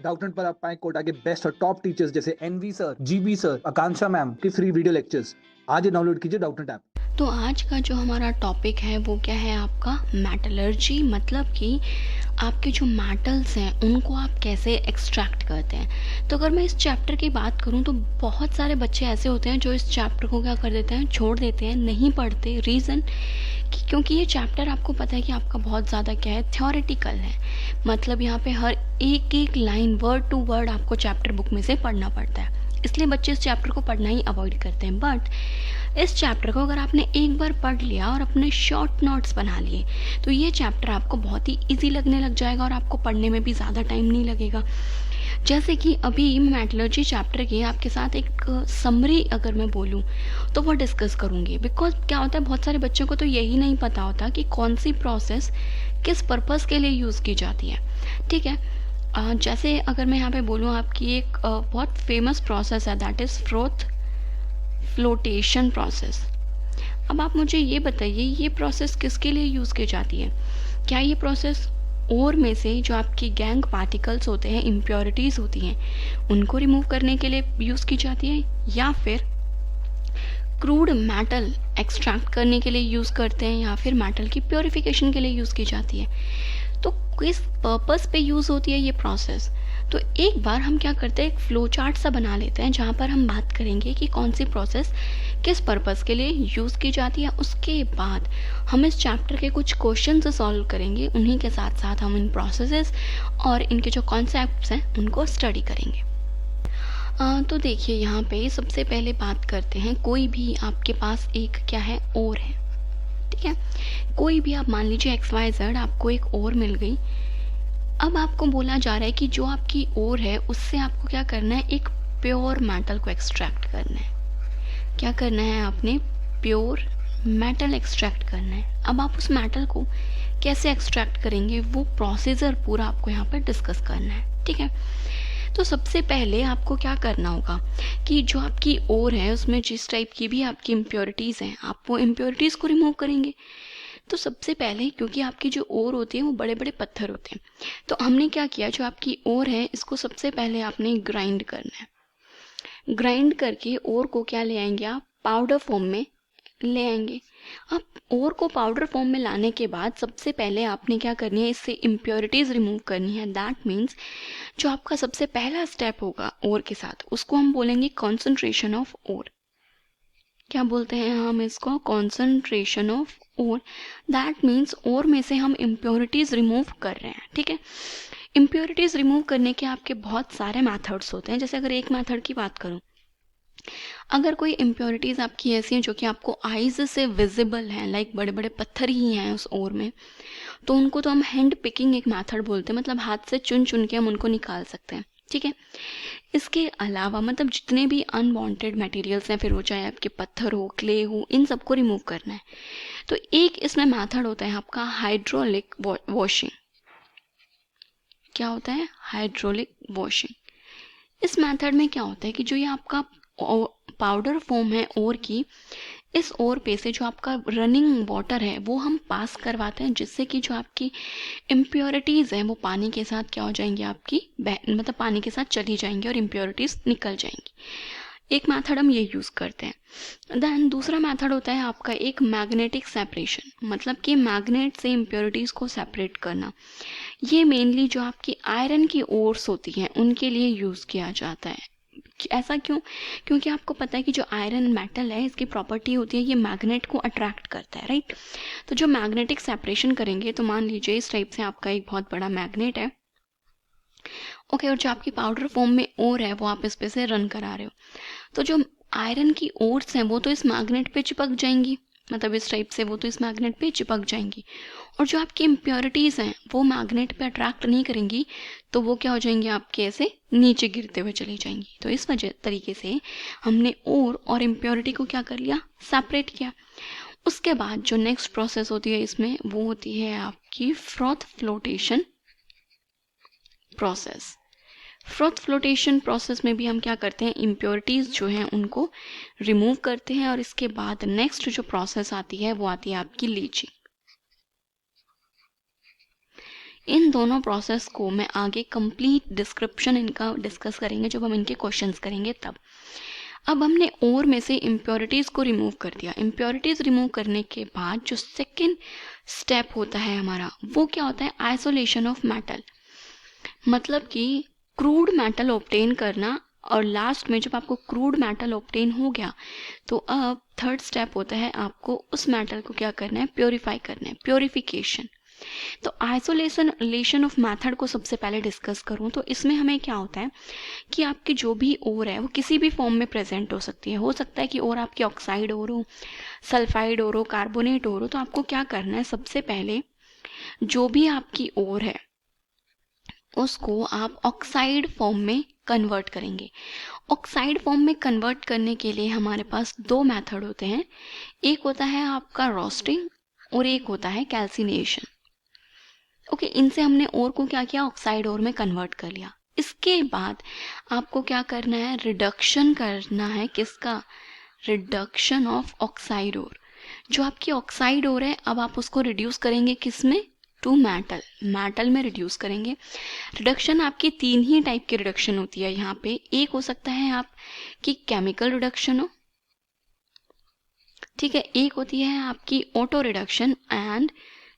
Doubtnut पर आप पाएं कोटा के बेस्ट और टॉप टीचर्स जैसे एनवी सर, जीबी सर, आकांक्षा मैम की फ्री वीडियो लेक्चर्स। आज ही डाउनलोड कीजिए डाउटनेट ऐप। तो आज का जो हमारा टॉपिक है वो क्या है आपका मेटलर्जी, मतलब कि आपके जो मेटल्स हैं उनको आप कैसे एक्सट्रैक्ट करते हैं। तो अगर मैं इस चैप्टर की बात करूं तो बहुत सारे बच्चे ऐसे होते हैं जो इस चैप्टर को क्या कर देते हैं, छोड़ देते हैं, नहीं पढ़ते। रीज़न क्योंकि ये चैप्टर आपको पता है कि आपका बहुत ज़्यादा क्या है, थ्योरेटिकल है। मतलब यहाँ पे हर एक एक लाइन वर्ड टू वर्ड आपको चैप्टर बुक में से पढ़ना पड़ता है, इसलिए बच्चे इस चैप्टर को पढ़ना ही अवॉइड करते हैं। बट इस चैप्टर को अगर आपने एक बार पढ़ लिया और अपने शॉर्ट नोट्स बना लिए तो ये चैप्टर आपको बहुत ही इजी लगने लग जाएगा और आपको पढ़ने में भी ज़्यादा टाइम नहीं लगेगा। जैसे कि अभी मेटलर्जी चैप्टर की आपके साथ एक समरी अगर मैं बोलूँ तो वो डिस्कस करूँगी। बिकॉज क्या होता है, बहुत सारे बच्चों को तो यही नहीं पता होता कि कौन सी प्रोसेस किस पर्पज़ के लिए यूज़ की जाती है। ठीक है, जैसे अगर मैं यहाँ पे बोलूँ, आपकी एक बहुत फेमस प्रोसेस है, दैट इज़ फ्लोटेशन प्रोसेस। अब आप मुझे ये बताइए, ये प्रोसेस किसके लिए यूज़ की जाती है? क्या ये प्रोसेस ओर में से जो आपकी गैंग पार्टिकल्स होते हैं, इम्प्योरिटीज़ होती हैं, उनको रिमूव करने के लिए यूज़ की जाती है, या फिर क्रूड मेटल एक्सट्रैक्ट करने के लिए यूज़ करते हैं, या फिर मेटल की प्योरिफिकेशन के लिए यूज़ की जाती है? तो किस पर्पस पे यूज़ होती है ये प्रोसेस? तो एक बार हम क्या करते हैं, एक फ्लो चार्ट सा बना लेते हैं जहाँ पर हम बात करेंगे कि कौन सी प्रोसेस किस पर्पस के लिए यूज़ की जाती है। उसके बाद हम इस चैप्टर के कुछ क्वेश्चन सॉल्व करेंगे, उन्हीं के साथ साथ हम इन प्रोसेसेस और इनके जो कॉन्सेप्ट्स हैं उनको स्टडी करेंगे। तो देखिए, यहाँ पे सबसे पहले बात करते हैं, कोई भी आपके पास एक क्या है, ओर है। ठीक है, कोई भी आप मान लीजिए XYZ, आपको एक ओर मिल गई। अब आपको बोला जा रहा है कि जो आपकी ओर है उससे आपको क्या करना है, एक प्योर मेटल को एक्सट्रैक्ट करना है। क्या करना है, आपने प्योर मेटल एक्सट्रैक्ट करना है। अब आप उस मेटल को कैसे एक्सट्रैक्ट करेंगे, वो प्रोसीजर पूरा आपको यहाँ पर डिस्कस करना है। ठीक है, तो सबसे पहले आपको क्या करना होगा कि जो आपकी ओर है उसमें जिस टाइप की भी आपकी इम्प्योरिटीज़ हैं, आप वो इम्प्योरिटीज़ को रिमूव करेंगे। तो सबसे पहले, क्योंकि आपकी जो ओर होती है वो बड़े बड़े पत्थर होते हैं, तो हमने क्या किया, जो आपकी ओर है इसको सबसे पहले आपने ग्राइंड करना है। ग्राइंड करके ओर को क्या ले आएंगे, आप पाउडर फॉर्म में ले आएंगे। अब ओर को पाउडर फॉर्म में लाने के बाद सबसे पहले आपने क्या करनी है, इससे इम्प्योरिटीज़ रिमूव करनी है। दैट मीन्स जो आपका सबसे पहला स्टेप होगा ओर के साथ, उसको हम बोलेंगे कॉन्सेंट्रेशन ऑफ ओर। क्या बोलते हैं हम इसको, concentration of ore. That means ore में से हम इम्प्योरिटीज़ रिमूव कर रहे हैं। ठीक है, इम्प्योरिटीज़ रिमूव करने के आपके बहुत सारे मेथड्स होते हैं। जैसे अगर एक मेथड की बात करूँ, अगर कोई इम्प्योरिटीज़ आपकी ऐसी हैं जो कि आपको आइज़ से विजिबल हैं, लाइक बड़े बड़े पत्थर ही हैं उस ओर में, तो उनको तो हम हैंड पिकिंग एक मेथड बोलते हैं, मतलब हाथ से चुन चुन के हम उनको निकाल सकते हैं। ठीक है, इसके अलावा मतलब जितने भी अनवांटेड मटेरियल्स हैं, फिर वो चाहे आपके पत्थर हो, क्ले हो, इन सबको रिमूव करना है। तो एक इसमें मेथड होता है आपका हाइड्रोलिक वॉशिंग। क्या होता है, हाइड्रोलिक वॉशिंग। इस मेथड में क्या होता है कि जो ये आपका पाउडर फॉर्म है ओर की, इस ओर पे से जो आपका रनिंग वाटर है वो हम पास करवाते हैं, जिससे कि जो आपकी इम्प्योरिटीज़ हैं वो पानी के साथ क्या हो जाएंगी, आपकी मतलब पानी के साथ चली जाएंगी और इम्प्योरिटीज़ निकल जाएंगी। एक मेथड हम ये यूज़ करते हैं। देन दूसरा मेथड होता है आपका एक मैग्नेटिक सेपरेशन, मतलब कि मैग्नेट से इम्प्योरिटीज़ को सेपरेट करना। ये मेनली जो आपकी आयरन की ओर्स होती हैं उनके लिए यूज़ किया जाता है। ऐसा क्यों, क्योंकि आपको पता है कि जो आयरन मेटल है इसकी प्रॉपर्टी होती है ये मैग्नेट को अट्रैक्ट करता है, राइट। तो जो मैग्नेटिक सेपरेशन करेंगे, तो मान लीजिए इस टाइप से आपका एक बहुत बड़ा मैग्नेट है, ओके, और जो आपकी पाउडर फॉर्म में ओर है वो आप इस पे से रन करा रहे हो, तो जो आयरन की ओर्स हैं वो तो इस मैग्नेट पे चिपक जाएंगी, मतलब इस टाइप से वो तो इस मैग्नेट पे चिपक जाएंगी, और जो आपकी इम्प्योरिटीज़ हैं वो मैग्नेट पे अट्रैक्ट नहीं करेंगी, तो वो क्या हो जाएंगी, आपके ऐसे नीचे गिरते हुए चली जाएंगी। तो इस वजह तरीके से हमने ओर और इम्प्योरिटी को क्या कर लिया, सेपरेट किया। उसके बाद जो नेक्स्ट प्रोसेस होती है इसमें, वो होती है आपकी froth flotation process. Froth flotation process में भी हम क्या करते हैं, इम्प्योरिटीज़ जो हैं उनको रिमूव करते हैं, और इसके बाद नेक्स्ट जो प्रोसेस आती है वो आती है आपकी लीचिंग। इन दोनों प्रोसेस को मैं आगे कंप्लीट डिस्क्रिप्शन इनका डिस्कस करेंगे जब हम इनके क्वेश्चंस करेंगे तब। अब हमने ओर में से इम्प्योरिटीज़ को रिमूव कर दिया। इम्प्योरिटीज़ रिमूव करने के बाद जो सेकेंड स्टेप होता है हमारा, वो क्या होता है? आइसोलेशन ऑफ मेटल, मतलब कि क्रूड मेटल ऑब्टेन करना। और लास्ट में जब आपको क्रूड मेटल ऑब्टेन हो गया तो अब थर्ड स्टेप होता है आपको उस मेटल को क्या करना है? प्योरीफाई करना है, प्योरीफिकेशन। तो आइसोलेशन ऑफ मेथड को सबसे पहले डिस्कस करूं तो इसमें हमें क्या होता है कि आपकी जो भी ओर है वो किसी भी फॉर्म में प्रेजेंट हो सकती है। हो सकता है कि ओर आपकी ऑक्साइड ओर हो, सल्फाइड ओर हो, कार्बोनेट ओर हो। तो आपको क्या करना है? सबसे पहले जो भी आपकी ओर है उसको आप ऑक्साइड फॉर्म में कन्वर्ट करेंगे। ऑक्साइड फॉर्म में कन्वर्ट करने के लिए हमारे पास दो मेथड होते हैं। एक होता है आपका रोस्टिंग और एक होता है कैल्सिनेशन। ओके, इनसे हमने ओर को क्या किया? ऑक्साइड ओर में कन्वर्ट कर लिया। इसके बाद आपको क्या करना है? रिडक्शन करना है। किसका? रिडक्शन ऑफ ऑक्साइड ओर। जो आपकी ऑक्साइड ओर है अब आप उसको रिड्यूस करेंगे किस में? टू मेटल, मेटल में रिड्यूस करेंगे। रिडक्शन आपकी तीन ही टाइप की रिडक्शन होती है यहाँ पे। एक हो सकता है आपकी केमिकल रिडक्शन हो, ठीक है, एक होती है आपकी auto reduction and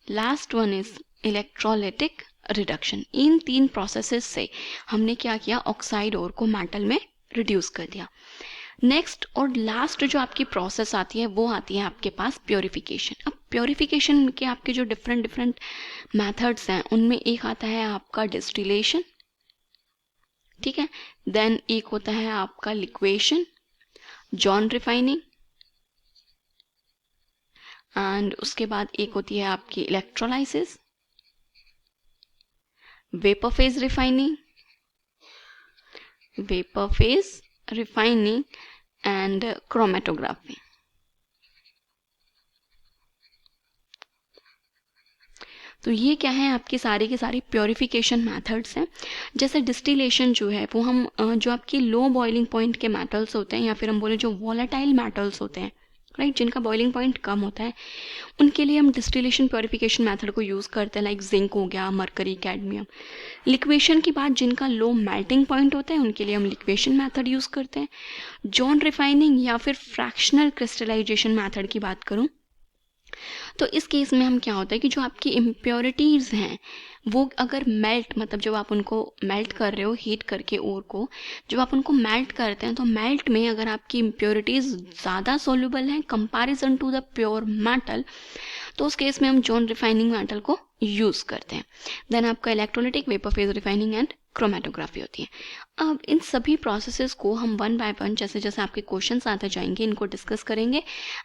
last one is electrolytic reduction. इन तीन प्रोसेसेस से हमने क्या किया? ऑक्साइड ओर को मेटल में रिड्यूस कर दिया। नेक्स्ट और लास्ट जो आपकी प्रोसेस आती है वो आती है आपके पास प्योरीफिकेशन। अब प्योरीफिकेशन के आपके जो डिफरेंट मेथड्स हैं उनमें एक आता है आपका डिस्टिलेशन, ठीक है, देन एक होता है आपका लिक्वेशन, जॉन रिफाइनिंग, एंड उसके बाद एक होती है आपकी electrolysis, vapour phase refining and chromatography. तो ये क्या है? आपकी सारी की सारी प्योरीफिकेशन मेथड्स हैं। जैसे डिस्टिलेशन जो है वो हम जो आपकी लो बॉइलिंग पॉइंट के मेटल्स होते हैं या फिर हम बोले जो वॉलेटाइल मेटल्स होते हैं, राइट, जिनका बॉइलिंग पॉइंट कम होता है, उनके लिए हम डिस्टिलेशन प्योरीफिकेशन मेथड को यूज़ करते हैं, लाइक जिंक हो गया, मरकरी, कैडमियम। लिक्वेशन की बात, जिनका लो मेल्टिंग पॉइंट होता है उनके लिए हम लिक्वेशन मेथड यूज़ करते हैं। जॉन रिफाइनिंग या फिर फ्रैक्शनल क्रिस्टलाइजेशन मेथड की बात करूँ तो इस केस में हम क्या होता है कि जो आपकी इम्प्योरिटीज़ हैं वो अगर मेल्ट, मतलब जब आप उनको मेल्ट कर रहे हो हीट करके ओर को, जब आप उनको मेल्ट करते हैं तो मेल्ट में अगर आपकी इम्प्योरिटीज़ ज़्यादा सोल्यूबल हैं comparison to the pure metal, तो उस केस में हम जॉन रिफाइनिंग मेटल को यूज़ करते हैं। देन आपका electrolytic, vapour phase refining and chromatography होती है। अब इन सभी प्रोसेसेस को हम वन बाय वन जैसे जैसे आपके क्वेश्चंस आते जाएंगे इनको डिस्कस करेंगे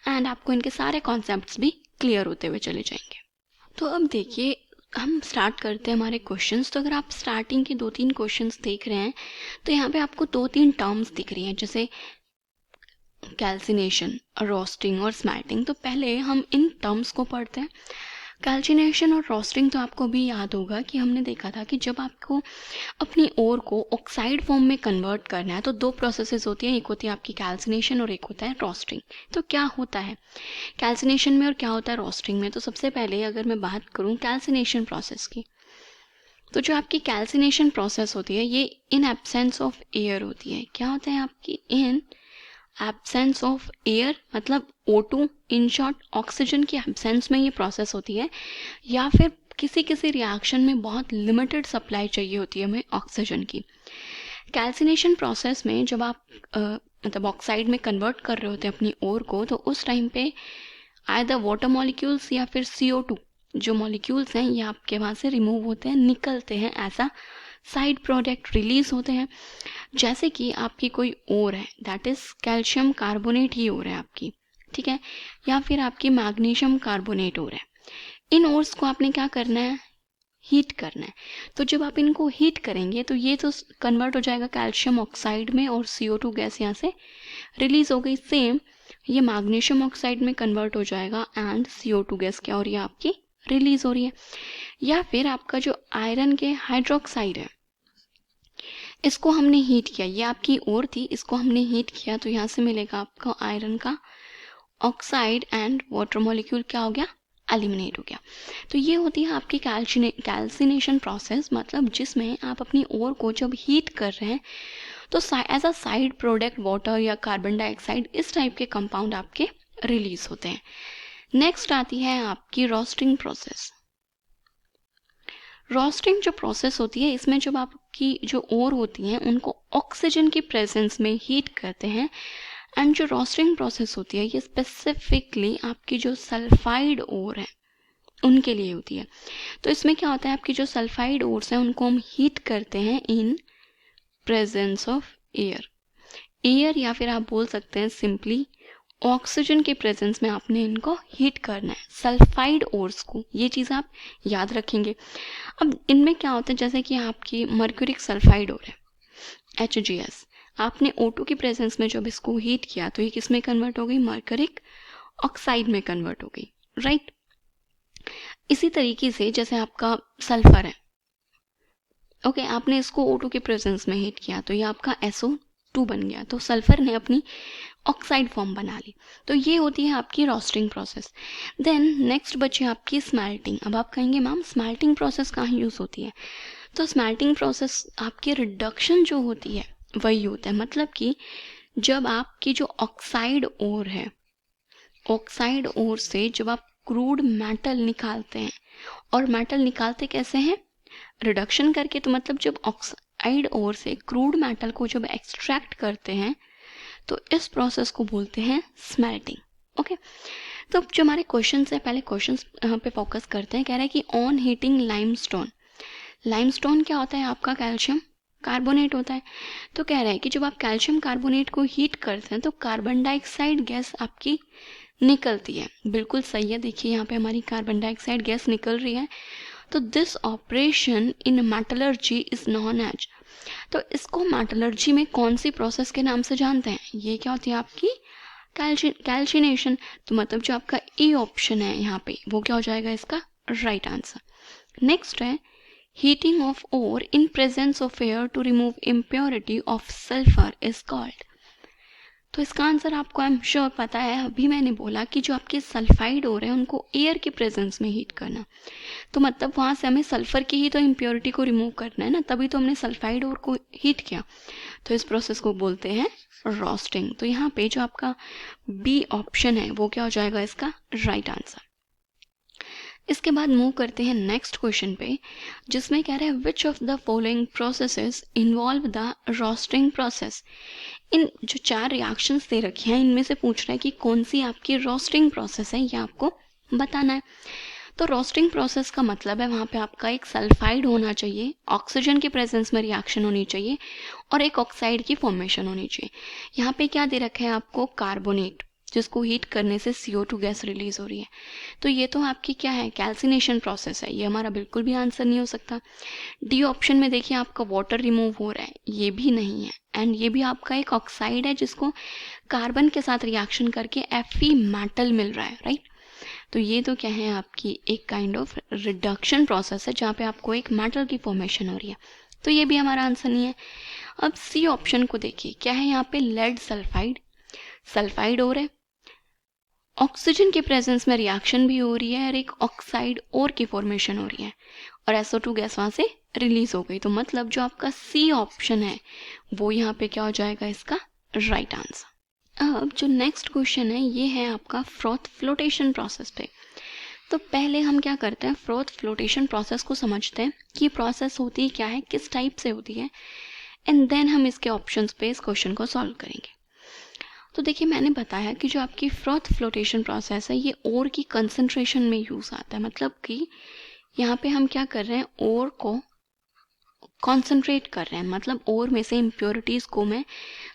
एंड आपको इनके सारे कॉन्सेप्ट्स भी क्लियर होते हुए चले जाएंगे। तो अब देखिए हम स्टार्ट करते हैं हमारे क्वेश्चंस। तो अगर आप स्टार्टिंग के 2-3 क्वेश्चंस देख रहे हैं तो यहाँ पे आपको 2-3 टर्म्स दिख रही हैं, जैसे कैल्सिनेशन, रोस्टिंग और स्मेल्टिंग। तो पहले हम इन टर्म्स को पढ़ते हैं। कैल्सिनेशन और रोस्टिंग तो आपको भी याद होगा कि हमने देखा था कि जब आपको अपनी ओर को ऑक्साइड फॉर्म में कन्वर्ट करना है तो दो प्रोसेसेस होती हैं, एक होती है आपकी कैल्सिनेशन और एक होता है रोस्टिंग। तो क्या होता है कैल्सिनेशन में और क्या होता है रोस्टिंग में? तो सबसे पहले अगर मैं बात करूं कैल्सिनेशन प्रोसेस की, तो जो आपकी कैल्सिनेशन प्रोसेस होती है ये इन एब्सेंस ऑफ एयर होती है। क्या होता है आपकी? इन एब्सेंस ऑफ एयर, मतलब O2, इन शॉर्ट ऑक्सीजन की एब्सेंस में ये प्रोसेस होती है, या फिर किसी किसी रिएक्शन में बहुत लिमिटेड सप्लाई चाहिए होती है हमें ऑक्सीजन की। कैल्सिनेशन प्रोसेस में जब आप मतलब ऑक्साइड में कन्वर्ट कर रहे होते हैं अपनी ओर को, तो उस टाइम पे आइदर वाटर मॉलिक्यूल्स या फिर CO2 जो मॉलिक्यूल्स हैं ये आपके वहाँ से रिमूव होते हैं, निकलते हैं, ऐसा साइड प्रोडक्ट रिलीज होते हैं। जैसे कि आपकी कोई ओर है, दैट इज कैल्शियम कार्बोनेट ही ओर है आपकी, ठीक है, या फिर आपकी मैग्नीशियम कार्बोनेट ओर है। इन ओर्स को आपने क्या करना है? हीट करना है। तो जब आप इनको हीट करेंगे तो ये तो कन्वर्ट हो जाएगा कैल्शियम ऑक्साइड में और CO2 गैस यहाँ से रिलीज हो गई। सेम ये मैग्नीशियम ऑक्साइड में कन्वर्ट हो जाएगा एंड CO2 गैस क्या हो रही है आपकी? रिलीज हो रही है। या फिर आपका जो आयरन के हाइड्रोक्साइड है इसको हमने हीट किया, ये आपकी ओर थी, इसको हमने हीट किया तो यहाँ से मिलेगा आपका आयरन का ऑक्साइड एंड वाटर मॉलिक्यूल क्या हो गया? एलिमिनेट हो गया। तो ये होती है आपकी कैल्सिनेशन प्रोसेस, मतलब जिसमें आप अपनी ओर को जब हीट कर रहे हैं तो as a side product water या कार्बन डाइऑक्साइड इस टाइप के कंपाउंड आपके रिलीज होते हैं। नेक्स्ट आती है आपकी रोस्टिंग प्रोसेस। रोस्टिंग जो प्रोसेस होती है, इसमें जब आपकी जो ओर होती हैं उनको ऑक्सीजन की प्रेजेंस में हीट करते हैं। एंड जो रोस्टिंग प्रोसेस होती है ये स्पेसिफिकली आपकी जो सल्फाइड ओर है उनके लिए होती है। तो इसमें क्या होता है, आपकी जो सल्फाइड ओर्स हैं उनको हम हीट करते हैं इन प्रेजेंस ऑफ एयर या फिर आप बोल सकते हैं सिंपली ऑक्सीजन के प्रेजेंस में आपने इनको हीट करना है, सल्फाइड ओर्स को। ये चीज़ आप याद रखेंगे। अब इनमें क्या होता है, जैसे कि आपकी मर्क्यूरिक सल्फाइड ओर है HGS, आपने O2 की प्रेजेंस में जब इसको हीट किया तो ये किस में कन्वर्ट हो गई, मर्क्यूरिक ऑक्साइड में कन्वर्ट हो गई, राइट। इसी तरीके से जैसे आपका सल्फर है, ओके, आपने इसको O2 के प्रेजेंस में हीट किया तो ये आपका SO2 बन गया, तो सल्फर ने अपनी ऑक्साइड फॉर्म बना ली। तो ये होती है आपकी रोस्टिंग प्रोसेस। देन नेक्स्ट बची आपकी स्मेल्टिंग। अब आप कहेंगे मैम स्मेल्टिंग प्रोसेस कहाँ यूज़ होती है, तो स्मेल्टिंग प्रोसेस आपकी रिडक्शन जो होती है वही होता है। मतलब कि जब आपकी जो ऑक्साइड ओर है, ऑक्साइड ओर से जब आप क्रूड मेटल निकालते हैं, और मेटल निकालते कैसे हैं, रिडक्शन करके। तो मतलब जब ऑक्साइड ओर से क्रूड मेटल को जब एक्सट्रैक्ट करते हैं तो इस प्रोसेस को बोलते हैं स्मेल्टिंग। ओके, तो जो हमारे क्वेश्चन है, पहले क्वेश्चन पे फोकस करते हैं। कह रहा है कि ऑन हीटिंग लाइमस्टोन, लाइमस्टोन क्या होता है आपका, कैल्शियम कार्बोनेट होता है। तो कह रहा है कि जब आप कैल्शियम कार्बोनेट को हीट करते हैं तो कार्बन डाइऑक्साइड गैस आपकी निकलती है। बिल्कुल सही है, देखिए यहाँ पे हमारी कार्बन डाइऑक्साइड गैस निकल रही है। तो this operation in metallurgy is known as, तो इसको मेटलर्जी में कौन सी प्रोसेस के नाम से जानते हैं, ये क्या होती है आपकी कैल्शिनेशन। तो मतलब जो आपका ए ऑप्शन है यहाँ पे वो क्या हो जाएगा इसका राइट आंसर। नेक्स्ट है heating of ore in presence of air to remove impurity of sulphur is called. तो इसका आंसर आपको आई एम श्योर पता है। अभी मैंने बोला कि जो आपके सल्फाइड ओर है उनको एयर के प्रेजेंस में हीट करना, तो मतलब वहाँ से हमें सल्फर की ही तो इम्प्योरिटी को रिमूव करना है ना, तभी तो हमने सल्फाइड ओर को हीट किया। तो इस प्रोसेस को बोलते हैं रोस्टिंग। तो यहाँ पे जो आपका बी ऑप्शन है वो क्या हो जाएगा इसका राइट आंसर। इसके बाद मूव करते हैं नेक्स्ट क्वेश्चन पे, जिसमें कह रहे हैं which of the following processes involve the roasting process. इन जो 4 रिएक्शंस दे रखी हैं इनमें से पूछ रहा है कि कौन सी आपकी रोस्टिंग प्रोसेस है, ये आपको बताना है। तो रोस्टिंग प्रोसेस का मतलब है वहाँ पे आपका एक सल्फाइड होना चाहिए, ऑक्सीजन के प्रेजेंस में रिएक्शन होनी चाहिए और एक ऑक्साइड की फॉर्मेशन होनी चाहिए। यहाँ पे क्या दे रखा है आपको, कार्बोनेट, जिसको हीट करने से CO2 गैस रिलीज हो रही है। तो ये तो आपकी क्या है, कैल्सिनेशन प्रोसेस है, ये हमारा बिल्कुल भी आंसर नहीं हो सकता। डी ऑप्शन में देखिए आपका वाटर रिमूव हो रहा है, ये भी नहीं है। एंड ये भी आपका एक ऑक्साइड है जिसको कार्बन के साथ रिएक्शन करके Fe मेटल मिल रहा है, राइट। तो ये तो क्या है आपकी एक काइंड ऑफ रिडक्शन प्रोसेस है जहाँ पे आपको एक मेटल की फॉर्मेशन हो रही है। तो ये भी हमारा आंसर नहीं है। अब सी ऑप्शन को देखिए, क्या है यहाँ पे, लेड सल्फाइड, सल्फाइड हो रहा है, ऑक्सीजन के प्रेजेंस में रिएक्शन भी हो रही है और एक ऑक्साइड और की फॉर्मेशन हो रही है और SO2 गैस वहाँ से रिलीज हो गई। तो मतलब जो आपका सी ऑप्शन है वो यहाँ पे क्या हो जाएगा इसका राइट आंसर। अब जो नेक्स्ट क्वेश्चन है ये है आपका फ्रॉथ फ्लोटेशन प्रोसेस पे। तो पहले हम क्या करते हैं, फ्रॉथ फ्लोटेशन प्रोसेस को समझते हैं कि प्रोसेस होती है क्या है, किस टाइप से होती है, एंड देन हम इसके ऑप्शंस पे इस क्वेश्चन को सॉल्व करेंगे। तो देखिए मैंने बताया कि जो आपकी फ्रॉथ फ्लोटेशन प्रोसेस है ये ओर की कंसंट्रेशन में यूज़ आता है। मतलब कि यहाँ पे हम क्या कर रहे हैं, ओर को कॉन्सेंट्रेट कर रहे हैं, मतलब ओर में से इम्प्योरिटीज़ को मैं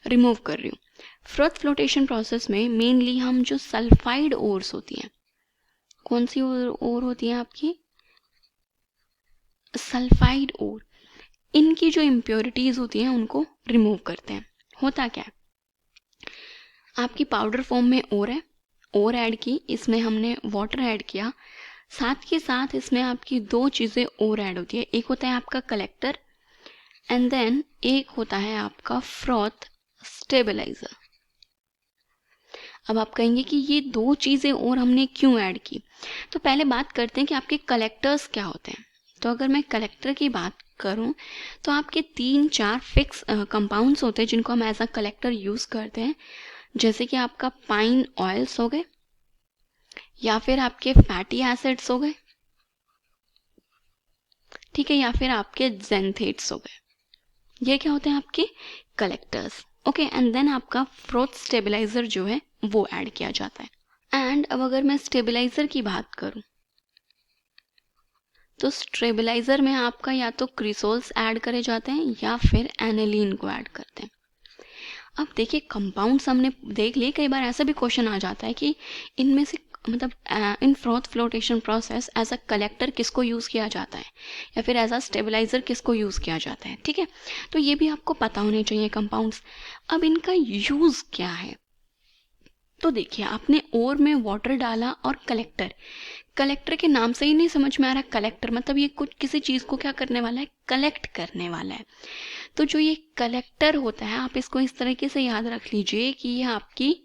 रिमूव कर रही हूँ। फ्रॉथ फ्लोटेशन प्रोसेस में मेनली हम जो सल्फाइड ओर्स होती हैं, कौन सी ओर होती हैं आपकी, सल्फाइड ओर, इनकी जो इम्प्योरिटीज़ होती हैं उनको रिमूव करते हैं। होता क्या है, आपकी पाउडर फॉर्म में ओर है, ओर ऐड की, इसमें हमने वाटर ऐड किया, साथ के साथ इसमें आपकी 2 चीज़ें और ऐड होती है। एक होता है आपका कलेक्टर एंड देन एक होता है आपका फ्रॉथ स्टेबलाइजर। अब आप कहेंगे कि ये दो चीज़ें और हमने क्यों ऐड की। तो पहले बात करते हैं कि आपके कलेक्टर्स क्या होते हैं। तो अगर मैं कलेक्टर की बात करूं तो आपके 3-4 फिक्स कंपाउंड्स होते हैं जिनको हम एज अ कलेक्टर यूज़ करते हैं, जैसे कि आपका पाइन ऑयल्स हो गए या फिर आपके फैटी एसिड्स हो गए, ठीक है, या फिर आपके जेंथेट्स हो गए। ये क्या होते हैं आपके कलेक्टर्स। ओके, एंड देन आपका फ्रोथ स्टेबलाइजर जो है वो ऐड किया जाता है। एंड अब अगर मैं स्टेबलाइजर की बात करूं तो स्टेबलाइजर में आपका या तो क्रिसोल्स ऐड करे जाते हैं या फिर एनिलीन को ऐड करते हैं। अब देखिए कंपाउंड्स हमने देख लिए, कई बार ऐसा भी क्वेश्चन आ जाता है कि इनमें से मतलब in froth flotation process as a collector किसको यूज़ किया जाता है या फिर एज अ स्टेबलाइजर किसको यूज़ किया जाता है, ठीक है। तो ये भी आपको पता होने चाहिए कंपाउंड्स। अब इनका यूज़ क्या है, तो देखिए आपने ओर में वाटर डाला और कलेक्टर, कलेक्टर के नाम से ही नहीं समझ में आ रहा कलेक्टर मतलब ये कुछ किसी चीज़ को क्या करने वाला है, कलेक्ट करने वाला है। तो जो ये कलेक्टर होता है आप इसको इस तरीके से याद रख लीजिए कि ये आपकी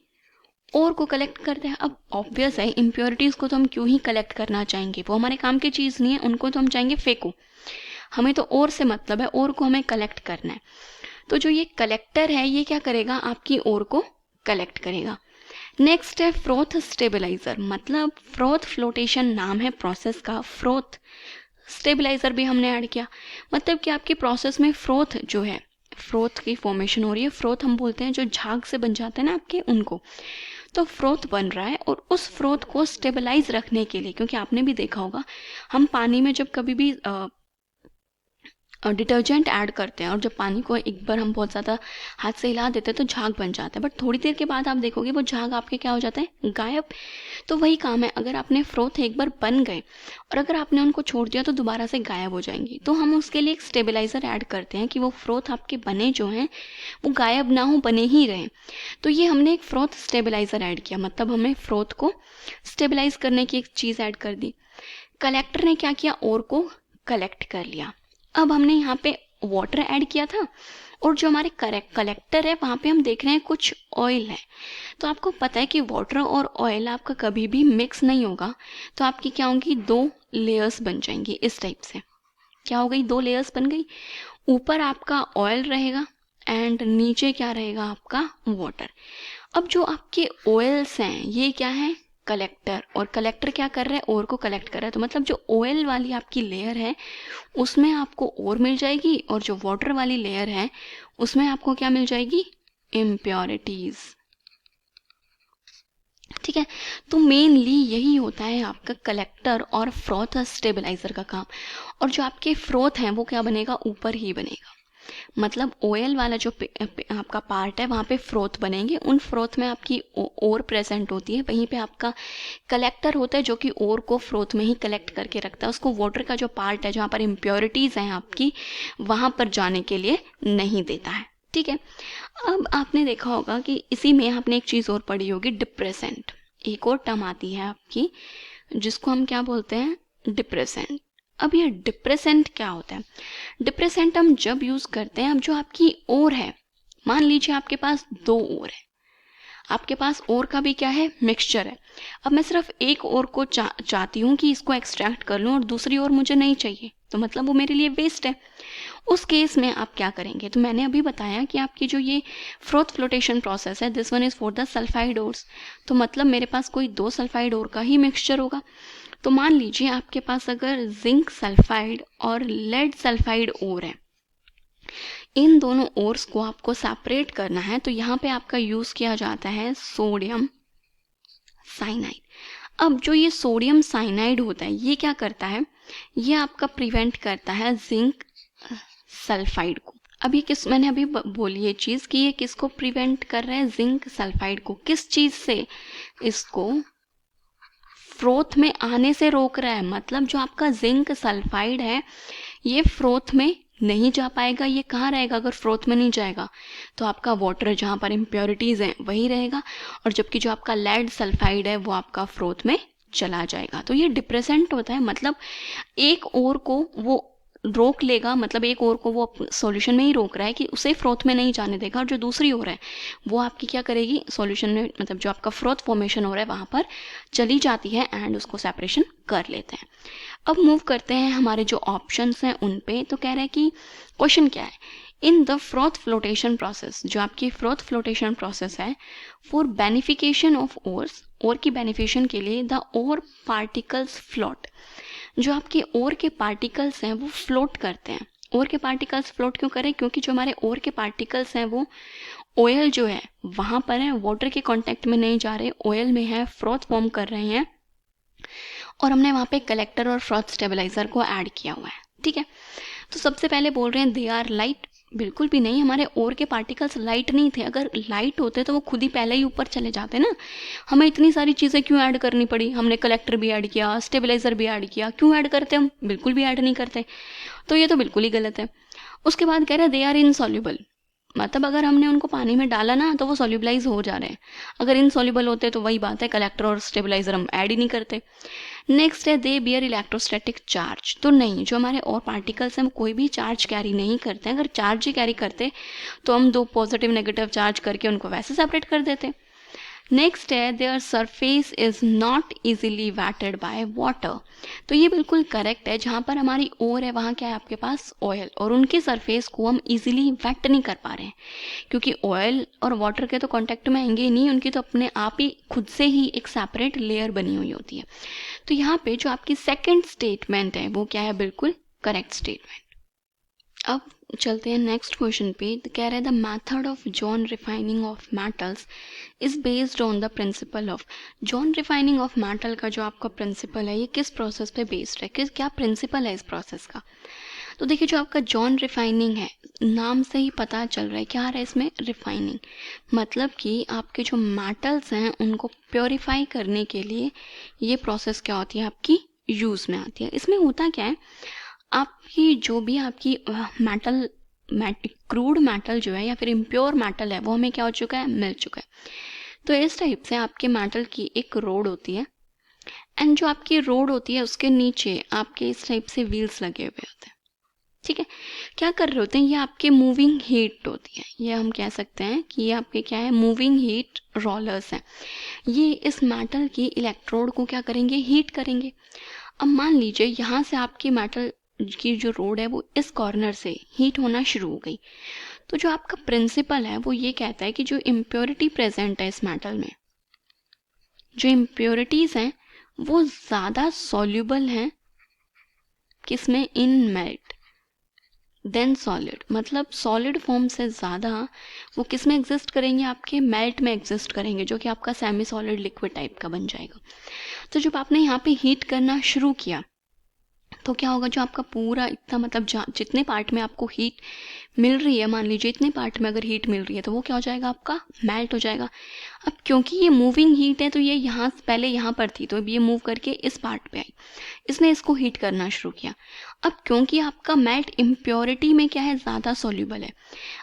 ओर को कलेक्ट करते हैं। अब ऑब्वियस है इम्प्योरिटीज़ को तो हम क्यों ही कलेक्ट करना चाहेंगे, वो हमारे काम की चीज़ नहीं है, उनको तो हम चाहेंगे फेंको। हमें तो ओर से मतलब है, ओर को हमें कलेक्ट करना है। तो जो ये कलेक्टर है ये क्या करेगा, आपकी ओर को कलेक्ट करेगा। नेक्स्ट है फ्रोथ स्टेबलाइजर, मतलब फ्रोथ फ्लोटेशन नाम है प्रोसेस का, फ्रोथ स्टेबलाइजर भी हमने ऐड किया। मतलब कि आपकी प्रोसेस में फ्रोथ जो है, फ्रोथ की फॉर्मेशन हो रही है। फ्रोथ हम बोलते हैं जो झाग से बन जाते हैं ना आपके, उनको। तो फ्रोथ बन रहा है और उस फ्रोथ को स्टेबलाइज रखने के लिए, क्योंकि आपने भी देखा होगा हम पानी में जब कभी भी डिटर्जेंट ऐड करते हैं और जब पानी को एक बार हम बहुत ज़्यादा हाथ से हिला देते हैं तो झाग बन जाता है, बट थोड़ी देर के बाद आप देखोगे वो झाग आपके क्या हो जाता है, गायब। तो वही काम है, अगर आपने फ्रोथ एक बार बन गए और अगर आपने उनको छोड़ दिया तो दोबारा से गायब हो जाएंगी। तो हम उसके लिए एक स्टेबलाइज़र ऐड करते हैं कि वो फ्रोथ आपके बने जो हैं वो गायब ना हो, बने ही रहें। तो ये हमने एक फ्रोथ स्टेबलाइज़र ऐड किया, मतलब हमने फ्रोथ को स्टेबलाइज करने की एक चीज़ ऐड कर दी। कलेक्टर ने क्या किया, ओर को कलेक्ट कर लिया। अब हमने यहाँ पे वाटर ऐड किया था और जो हमारे कलेक्टर है वहाँ पे हम देख रहे हैं कुछ ऑयल है। तो आपको पता है कि वाटर और ऑयल आपका कभी भी मिक्स नहीं होगा, तो आपकी क्या होंगी, 2 लेयर्स बन जाएंगी इस टाइप से। क्या हो गई, 2 लेयर्स बन गई। ऊपर आपका ऑयल रहेगा एंड नीचे क्या रहेगा, आपका वाटर। अब जो आपके ऑयल्स हैं ये क्या है, कलेक्टर, और कलेक्टर क्या कर रहा है, ओर को कलेक्ट कर रहा है। तो मतलब जो ऑयल वाली आपकी लेयर है उसमें आपको ओर मिल जाएगी और जो वाटर वाली लेयर है उसमें आपको क्या मिल जाएगी, इम्प्योरिटीज, ठीक है। तो मेनली यही होता है आपका कलेक्टर और फ्रोथ स्टेबलाइजर का काम। और जो आपके फ्रोथ हैं वो क्या बनेगा, ऊपर ही बनेगा। मतलब ऑयल वाला जो आपका पार्ट है वहाँ पे फ्रोथ बनेंगे, उन फ्रोथ में आपकी ओर प्रेजेंट होती है, वहीं पे आपका कलेक्टर होता है जो कि ओर को फ्रोथ में ही कलेक्ट करके रखता है, उसको वाटर का जो पार्ट है जहाँ पर इम्प्योरिटीज़ हैं आपकी वहाँ पर जाने के लिए नहीं देता है, ठीक है। अब आपने देखा होगा कि इसी में आपने एक चीज़ और पढ़ी होगी, डिप्रेसेंट। एक और टर्म आती है आपकी जिसको हम क्या बोलते हैं, डिप्रेसेंट। अब ये डिप्रेसेंट क्या होता है, डिप्रेसेंट हम जब यूज़ करते हैं, अब जो आपकी ओर है, मान लीजिए आपके पास 2 ओर है, आपके पास ओर का भी क्या है, मिक्सचर है। अब मैं सिर्फ एक ओर को चाहती हूँ कि इसको एक्सट्रैक्ट कर लूँ और दूसरी ओर मुझे नहीं चाहिए, तो मतलब वो मेरे लिए वेस्ट है। उस केस में आप क्या करेंगे, तो मैंने अभी बताया कि आपकी जो ये फ्रोथ फ्लोटेशन प्रोसेस है, this one is for the sulphide ores. तो मतलब मेरे पास कोई 2 सल्फाइड ओर का ही मिक्सचर होगा। तो मान लीजिए आपके पास अगर जिंक सल्फाइड और लेड सल्फाइड ओर है, इन दोनों ओर्स को आपको सेपरेट करना है, तो यहाँ पे आपका यूज़ किया जाता है सोडियम साइनाइड। अब जो ये सोडियम साइनाइड होता है ये क्या करता है, ये आपका प्रिवेंट करता है जिंक सल्फाइड को। अब ये किस, मैंने अभी बोली ये चीज़ कि ये किसको प्रिवेंट कर रहा है, जिंक सल्फाइड को। किस चीज़ से, इसको फ्रोथ में आने से रोक रहा है। मतलब जो आपका जिंक सल्फाइड है ये फ्रोथ में नहीं जा पाएगा। ये कहाँ रहेगा, अगर फ्रोथ में नहीं जाएगा तो आपका वाटर जहाँ पर इम्प्योरिटीज़ हैं वही रहेगा, और जबकि जो आपका लेड सल्फाइड है वो आपका फ्रोथ में चला जाएगा। तो ये डिप्रेसेंट होता है, मतलब एक ओर को वो रोक लेगा, मतलब एक ओर को वो सॉल्यूशन में ही रोक रहा है कि उसे फ्रोथ में नहीं जाने देगा, और जो दूसरी ओर है वो आपकी क्या करेगी, सॉल्यूशन में, मतलब जो आपका फ्रोथ फॉर्मेशन हो रहा है वहाँ पर चली जाती है एंड उसको सेपरेशन कर लेते हैं। अब मूव करते हैं हमारे जो ऑप्शंस हैं उन पे। तो कह रहा है कि क्वेश्चन क्या है, in the froth flotation process, जो आपकी फ्रोथ फ्लोटेशन प्रोसेस है, फॉर बेनिफिकेशन ऑफ ओर्स, ओर की बेनिफिकेशन के लिए, द ओर पार्टिकल्स फ्लोट, जो आपके ओर के पार्टिकल्स हैं वो फ्लोट करते हैं। ओर के पार्टिकल्स फ्लोट क्यों करें, क्योंकि जो हमारे ओर के पार्टिकल्स हैं वो ऑयल जो है वहाँ पर है, वाटर के कांटेक्ट में नहीं जा रहे, ऑयल में है, फ्रोथ फॉर्म कर रहे हैं, और हमने वहाँ पे कलेक्टर और फ्रोथ स्टेबलाइजर को ऐड किया हुआ है। ठीक है, तो सबसे पहले बोल रहे हैं दे आर लाइट, बिल्कुल भी नहीं, हमारे ओर के पार्टिकल्स लाइट नहीं थे। अगर लाइट होते तो वो खुद ही पहले ही ऊपर चले जाते ना, हमें इतनी सारी चीज़ें क्यों ऐड करनी पड़ी, हमने कलेक्टर भी ऐड किया, स्टेबलाइजर भी ऐड किया, क्यों ऐड करते हम, बिल्कुल भी ऐड नहीं करते, तो ये तो बिल्कुल ही गलत है। उसके बाद कह रहे हैं दे आर इनसॉल्युबल, मतलब अगर हमने उनको पानी में डाला ना तो वो सॉल्युबलाइज हो जा रहे हैं, अगर इनसॉल्युबल होते तो वही बात है, कलेक्टर और स्टेबलाइजर हम ऐड ही नहीं करते। नेक्स्ट है दे बियर इलेक्ट्रोस्टैटिक चार्ज, तो नहीं, जो हमारे और पार्टिकल्स हैं वो कोई भी चार्ज कैरी नहीं करते हैं, अगर चार्ज ही कैरी करते तो हम दो पॉजिटिव नेगेटिव चार्ज करके उनको वैसे सेपरेट कर देते। नेक्स्ट है their surface is not easily wetted by water, तो ये बिल्कुल करेक्ट है, जहाँ पर हमारी ओर है वहाँ क्या है आपके पास ऑयल, और उनके सरफेस को हम इजीली वेट नहीं कर पा रहे हैं, क्योंकि ऑयल और वाटर के तो कांटेक्ट में आएंगे ही नहीं, उनकी तो अपने आप ही खुद से ही एक सेपरेट लेयर बनी हुई होती है। तो यहाँ पे जो आपकी सेकेंड स्टेटमेंट है वो क्या है, बिल्कुल करेक्ट स्टेटमेंट। अब चलते हैं नेक्स्ट क्वेश्चन पे। तो कह रहे हैं the method of John refining of metals is based on the principle of, John refining of metal का जो आपका प्रिंसिपल है ये किस प्रोसेस पे बेस्ड है, किस क्या प्रिंसिपल है इस प्रोसेस का। तो देखिए जो आपका जॉन रिफाइनिंग है, नाम से ही पता चल रहा है क्या आ रहा है इसमें, रिफाइनिंग, मतलब कि आपके जो मेटल्स हैं उनको प्योरीफाई करने के लिए ये प्रोसेस क्या होती है आपकी यूज़ में आती है। इसमें होता क्या है, आपकी जो भी आपकी मेटल क्रूड मेटल जो है या फिर इम्प्योर मेटल है वो हमें क्या हो चुका है, मिल चुका है। तो इस टाइप से आपके मेटल की एक रोड होती है, एंड जो आपकी रोड होती है उसके नीचे आपके इस टाइप से व्हील्स लगे हुए होते हैं। ठीक है, क्या कर रहे होते हैं, ये आपके मूविंग हीट होती है, ये हम कह सकते हैं कि ये आपके क्या है, मूविंग हीट रोलर्स हैं। ये इस मेटल की इलेक्ट्रोड को क्या करेंगे, हीट करेंगे। अब मान लीजिए यहाँ से आपकी मेटल की जो रोड है वो इस कॉर्नर से हीट होना शुरू हो गई, तो जो आपका प्रिंसिपल है वो ये कहता है कि जो इम्प्योरिटी प्रेजेंट है इस मेटल में, जो इम्प्योरिटीज हैं वो ज़्यादा सॉल्युबल हैं किसमें, इन मेल्ट देन सॉलिड, मतलब सॉलिड फॉर्म से ज़्यादा वो किस में एग्जिस्ट करेंगे, आपके मेल्ट में एग्जिस्ट करेंगे, जो कि आपका सेमी सॉलिड लिक्विड टाइप का बन जाएगा। तो जब आपने यहाँ पे हीट करना शुरू किया तो क्या होगा, जो आपका पूरा इतना मतलब जितने पार्ट में आपको हीट मिल रही है, मान लीजिए इतने पार्ट में अगर हीट मिल रही है तो वो क्या हो जाएगा, आपका मेल्ट हो जाएगा। अब क्योंकि ये मूविंग हीट है तो ये यहाँ पहले यहाँ पर थी, तो अब ये मूव करके इस पार्ट पे आई, इसने इसको हीट करना शुरू किया। अब क्योंकि आपका मेल्ट इम्प्योरिटी में क्या है, ज़्यादा सॉल्युबल है,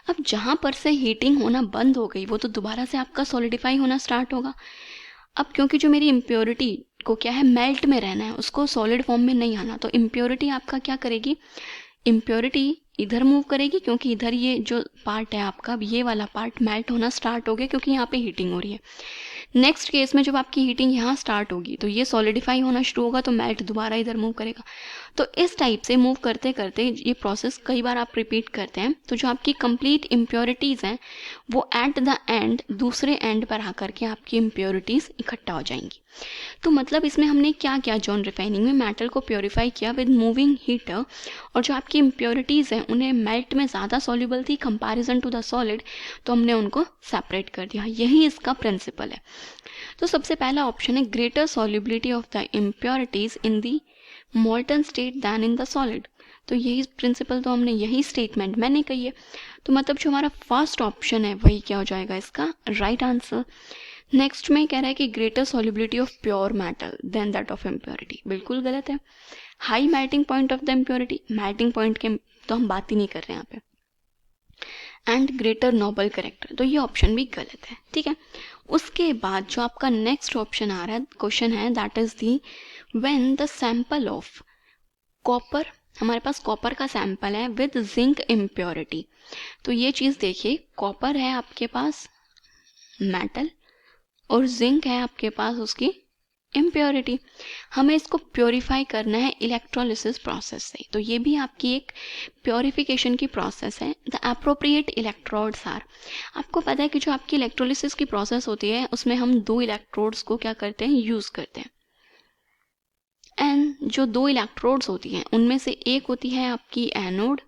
अब जहाँ पर से हीटिंग होना बंद हो गई वो तो दोबारा से आपका सॉलिडिफाई होना स्टार्ट होगा। अब क्योंकि जो मेरी इम्प्योरिटी को क्या है, मेल्ट में रहना है, उसको सॉलिड फॉर्म में नहीं आना, तो इम्प्योरिटी आपका क्या करेगी, इम्प्योरिटी इधर मूव करेगी, क्योंकि इधर ये जो पार्ट है आपका, ये वाला पार्ट मेल्ट होना स्टार्ट हो गया क्योंकि यहाँ पे हीटिंग हो रही है। नेक्स्ट केस में जब आपकी हीटिंग यहाँ स्टार्ट होगी तो ये सॉलिडिफाई होना शुरू होगा, तो मेल्ट दोबारा इधर मूव करेगा। तो इस टाइप से मूव करते करते ये प्रोसेस कई बार आप रिपीट करते हैं, तो जो आपकी कंप्लीट इम्प्योरिटीज़ हैं वो एट द एंड दूसरे एंड पर आकर के आपकी इम्प्योरिटीज़ इकट्ठा हो जाएंगी। तो मतलब इसमें हमने क्या किया, जॉन रिफाइनिंग में मेटल को प्योरीफाई किया विद मूविंग हीटर, और जो आपकी इम्प्योरिटीज़ हैं उन्हें मेल्ट में ज़्यादा सॉल्युबल थी कंपैरिजन टू द सॉलिड, तो हमने उनको सेपरेट कर दिया, यही इसका प्रिंसिपल है। तो सबसे पहला ऑप्शन है greater solubility of the impurities in the molten state than in the solid, तो यही प्रिंसिपल, तो हमने यही स्टेटमेंट मैंने कही है, तो मतलब जो हमारा फर्स्ट ऑप्शन है वही क्या हो जाएगा इसका राइट आंसर। नेक्स्ट में कह रहा है कि greater solubility of pure metal than that of impurity, बिल्कुल गलत है। High melting point of the impurity, melting point के तो हम बात ही नहीं कर रहे हैं यहाँ पे, एंड ग्रेटर नोबल करेक्टर, तो ये ऑप्शन भी गलत है। ठीक है, उसके बाद जो आपका नेक्स्ट ऑप्शन आ रहा है, क्वेश्चन है that is the when the sample of copper हमारे पास कॉपर का सैंपल है विद जिंक इम्प्योरिटी। तो ये चीज़ देखिए, कॉपर है आपके पास मेटल और जिंक है आपके पास उसकी इम्प्योरिटी। हमें इसको प्योरीफाई करना है इलेक्ट्रोलिसिस प्रोसेस से। तो ये भी आपकी एक प्योरीफिकेशन की प्रोसेस है। द अप्रोप्रिएट इलेक्ट्रोड्स आर, आपको पता है कि जो आपकी इलेक्ट्रोलिसिस की प्रोसेस होती है उसमें हम 2 इलेक्ट्रोड्स को क्या करते हैं, यूज़ करते हैं। एंड जो 2 इलेक्ट्रोड्स होती हैं उनमें से एक होती है आपकी एनोड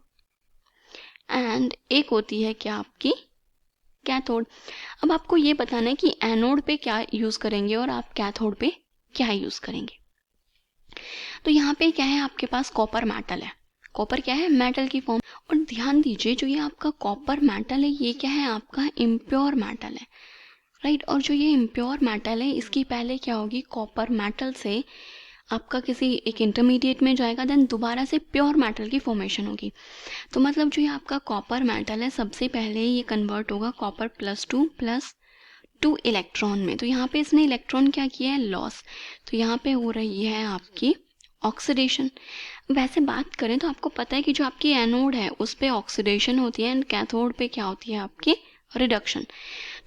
एंड एक होती है क्या, आपकी कैथोड। अब आपको ये बताना है कि एनोड पे क्या यूज़ करेंगे और आप कैथोड पे क्या यूज़ करेंगे। तो यहाँ पे क्या है, आपके पास कॉपर मेटल है। कॉपर क्या है, मेटल की फॉर्म। और ध्यान दीजिए, जो ये आपका कॉपर मेटल है ये क्या है, आपका इम्प्योर मेटल है, राइट। और जो ये इम्प्योर मेटल है इसकी पहले क्या होगी, कॉपर मेटल से आपका किसी एक इंटरमीडिएट में जाएगा, देन दोबारा से प्योर मेटल की फॉर्मेशन होगी। तो मतलब जो ये आपका कॉपर मेटल है सबसे पहले ये कन्वर्ट होगा कॉपर +2 इलेक्ट्रॉन में। तो यहाँ पे इसने इलेक्ट्रॉन क्या किया है, लॉस। तो यहाँ पे हो रही है आपकी ऑक्सीडेशन। वैसे बात करें तो आपको पता है कि जो आपकी एनोड है उस पे ऑक्सीडेशन होती है एंड कैथोड पे क्या होती है, आपकी रिडक्शन।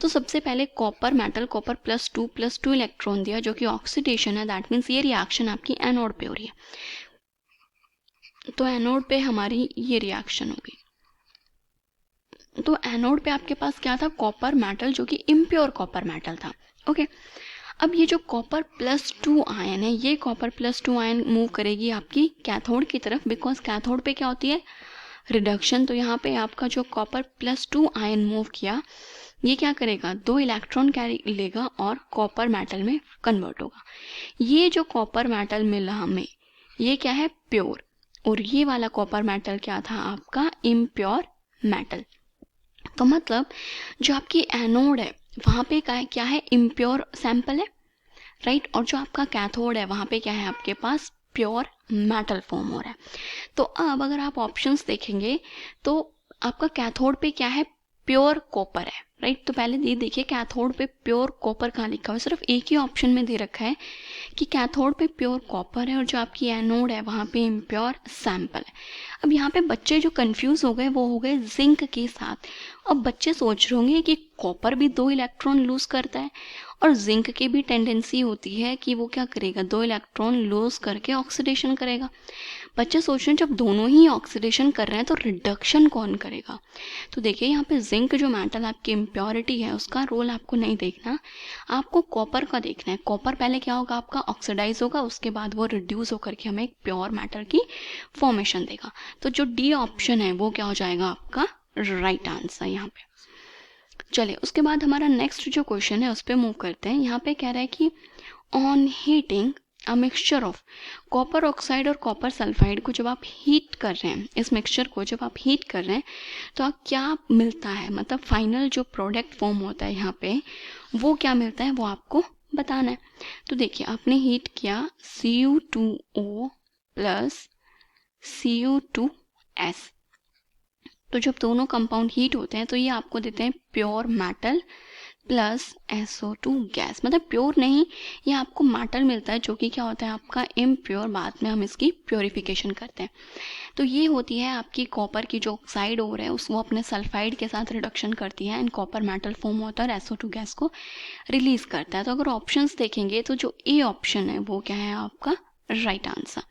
तो सबसे पहले कॉपर मेटल कॉपर +2 इलेक्ट्रॉन दिया जो कि ऑक्सीडेशन है, दैट मीन्स ये रिएक्शन आपकी एनोड पे हो रही है। तो एनोड पे हमारी ये रिएक्शन होगी। तो एनोड पे आपके पास क्या था, कॉपर मेटल जो कि इम्प्योर कॉपर मेटल था। ओके, अब ये जो कॉपर +2 आयन है, ये कॉपर +2 आयन मूव करेगी आपकी कैथोड की तरफ, बिकॉज कैथोड पे क्या होती है, रिडक्शन। तो यहाँ पे आपका जो कॉपर +2 आयन मूव किया ये क्या करेगा, 2 इलेक्ट्रॉन कैरी लेगा और कॉपर मेटल में कन्वर्ट होगा। ये जो कॉपर मेटल मिला हमें ये क्या है, प्योर। और ये वाला कॉपर मेटल क्या था, आपका इम्प्योर मेटल। तो मतलब जो आपकी एनोड है वहाँ पे क्या है, इम्प्योर सैंपल है, राइट। और जो आपका कैथोड है वहाँ पे क्या है, आपके पास प्योर मेटल फॉर्म हो रहा है। तो अब अगर आप ऑप्शंस देखेंगे तो आपका कैथोड पे क्या है, प्योर कॉपर है, राइट। तो पहले ये देखिए कैथोड पे प्योर कॉपर कहाँ लिखा हुआ है, सिर्फ एक ही ऑप्शन में दे रखा है कि कैथोड पे प्योर कॉपर है और जो आपकी एनोड है वहाँ पे इम्प्योर सैंपल है। अब यहाँ पे बच्चे जो कंफ्यूज हो गए वो हो गए जिंक के साथ। अब बच्चे सोच रहे होंगे कि कॉपर भी 2 इलेक्ट्रॉन लूज करता है और जिंक की भी टेंडेंसी होती है कि वो क्या करेगा, 2 इलेक्ट्रॉन लूज करके ऑक्सीडेशन करेगा। बच्चे सोच रहे हैं जब दोनों ही ऑक्सीडेशन कर रहे हैं तो रिडक्शन कौन करेगा। तो देखिए यहाँ पे जिंक जो मेटल आपकी इम्प्योरिटी है उसका रोल आपको नहीं देखना, आपको कॉपर का देखना है। कॉपर पहले क्या होगा, आपका ऑक्सीडाइज होगा, उसके बाद वो रिड्यूस होकर के हमें एक प्योर मेटल की फॉर्मेशन देगा। तो जो डी ऑप्शन है वो क्या हो जाएगा, आपका राइट आंसर यहाँ पे। चलिए उसके बाद हमारा नेक्स्ट जो क्वेश्चन है उस पर मूव करते हैं। यहाँ पे कह रहा है कि on heating a mixture of copper oxide और कॉपर सल्फाइड को जब आप हीट कर रहे हैं, इस मिक्सचर को जब आप हीट कर रहे हैं तो आप क्या मिलता है, मतलब फाइनल जो प्रोडक्ट फॉर्म होता है यहाँ पे वो क्या मिलता है वो आपको बताना है। तो देखिए आपने हीट किया Cu2O प्लस Cu2S। तो जब दोनों कंपाउंड हीट होते हैं तो ये आपको देते हैं pure metal plus SO2 gas. मतलब प्योर नहीं, ये आपको मेटल मिलता है जो कि क्या होता है आपका इम्प्योर, बाद में हम इसकी प्योरीफिकेशन करते हैं। तो ये होती है आपकी कॉपर की जो ऑक्साइड हो रहा है उसको अपने सल्फाइड के साथ रिडक्शन करती है एंड कॉपर मेटल फॉर्म होता है और SO2 गैस को रिलीज करता है। तो अगर ऑप्शंस देखेंगे तो जो ए ऑप्शन है वो क्या है, आपका राइट आंसर।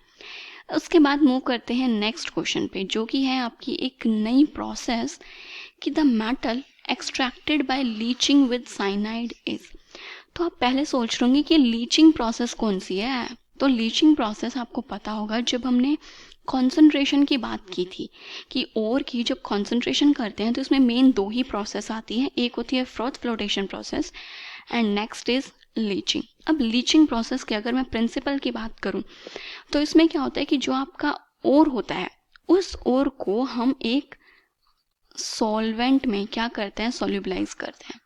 उसके बाद मूव करते हैं नेक्स्ट क्वेश्चन पे जो कि है आपकी एक नई प्रोसेस कि the metal extracted bye leaching with cyanide is. तो आप पहले सोच रहे होंगे कि लीचिंग प्रोसेस कौन सी है। तो लीचिंग प्रोसेस आपको पता होगा, जब हमने कॉन्सेंट्रेशन की बात की थी कि ओर की जब कॉन्सेंट्रेशन करते हैं तो इसमें मेन 2 ही प्रोसेस आती है, एक होती है froth flotation process and next is leaching. अब लीचिंग प्रोसेस की अगर मैं प्रिंसिपल की बात करूं तो इसमें क्या होता है कि जो आपका ओर होता है उस ओर को हम एक सॉल्वेंट में क्या करते हैं, सोल्यूबलाइज करते हैं।